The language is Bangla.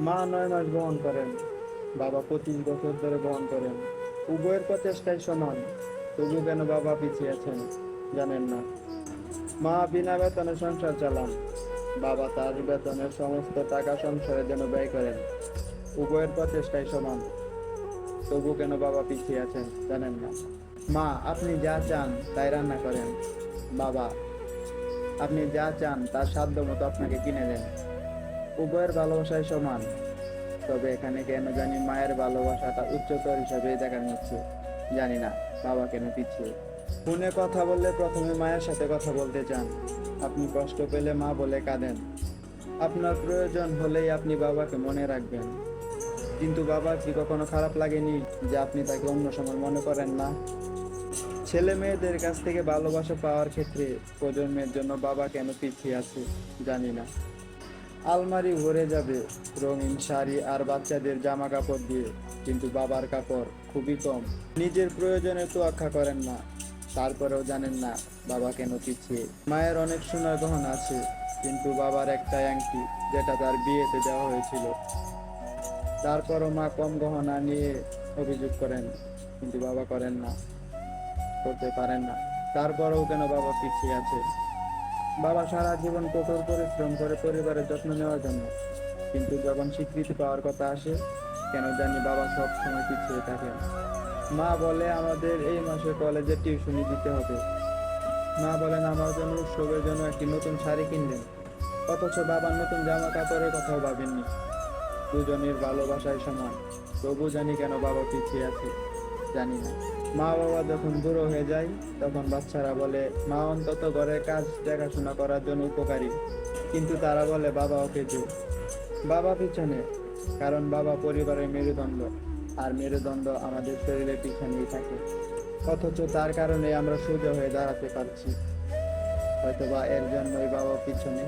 মা 9 মাস বহন করেন, বাবা 25 বছর ধরে বহন করেন। উভয়ের প্রচেষ্টাই সমান, তবু কেন বাবা পিছিয়ে আছেন জানেন না। মা বিনা বেতনে সংসার চালান, বাবা তার বেতনের সমস্ত টাকা সংসারের জন্য ব্যয় করেন। উভয়ের প্রচেষ্টাই সমান, তবু কেন বাবা পিছিয়ে আছেন জানেন না। মা আপনি যা চান তাই রান্না করেন, বাবা আপনি যা চান তার সাধ্য মতো আপনাকে কিনে দেন। উভয়ের ভালোবাসাই সমান, তবে এখানে কেন জানি মায়ের ভালোবাসাটা উচ্চতর হিসাবে দেখানো হচ্ছে। জানি না বাবা কেন পিছিয়ে। ফোনে কথা বললে প্রথমে মায়ের সাথে কথা বলতে চান, আপনি কষ্ট পেলে মা বলে কাঁদেন। আপনার প্রয়োজন হলেই আপনি বাবাকে মনে রাখবেন, কিন্তু বাবা কি কখনো খারাপ লাগেনি যে আপনি তাকে অন্য সময় মনে করেন না? ছেলে মেয়েদের কাছ থেকে ভালোবাসা পাওয়ার ক্ষেত্রে প্রজন্মের জন্য বাবা কেন পিছিয়ে আছে জানি না। আলমারি ভরে যাবে রঙিন শাড়ি আর বাচ্চাদের জামা কাপড় দিয়ে, কিন্তু বাবার কাপড় খুবই কম। নিজের প্রয়োজনে তোয়াক্কা করেন না, তারপরেও জানেন না বাবা কেন পিছিয়ে। মায়ের অনেক সোনার গহনা আছে, কিন্তু বাবার একটা আংটি যেটা তার বিয়েতে দেওয়া হয়েছিল। তারপরও মা কম গহনা নিয়ে অভিযোগ করেন, কিন্তু বাবা করেন না, করতে পারেন না। তারপরেও কেন বাবা পিছিয়ে আছে? বাবা সারা জীবন কঠোর পরিশ্রম করে পরিবারের যত্ন নেওয়ার জন্য, কিন্তু যখন স্বীকৃতি পাওয়ার কথা আসে কেন জানি বাবা সব সময় পিছিয়ে থাকেন। মা বলে আমাদের এই মাসে কলেজে টিউশনি দিতে হবে, মা বলেন আমার জন্য উৎসবের জন্য একটি নতুন শাড়ি কিনলেন, অথচ বাবার নতুন জামা কাপড়ের কথাও ভাবেননি। দুজনের ভালোবাসায় সমান, তবু জানি কেন বাবা পিছিয়ে আছে জানি না। মা বাবা যখন বুড়ো হয়ে যায় তখন বাচ্চারা বলে মা অন্তত ঘরের কাজ দেখাশোনা করার জন্য উপকারী, কিন্তু তারা বলে বাবা ওকে যে। বাবা পিছনে, কারণ বাবা পরিবারের মেরুদণ্ড, আর মেরুদণ্ড আমাদের শরীরের পিছনেই থাকে। অথচ তার কারণে আমরা সোজা হয়ে দাঁড়াতে পারছি। হয়তোবা এর জন্যই বাবা পিছনে।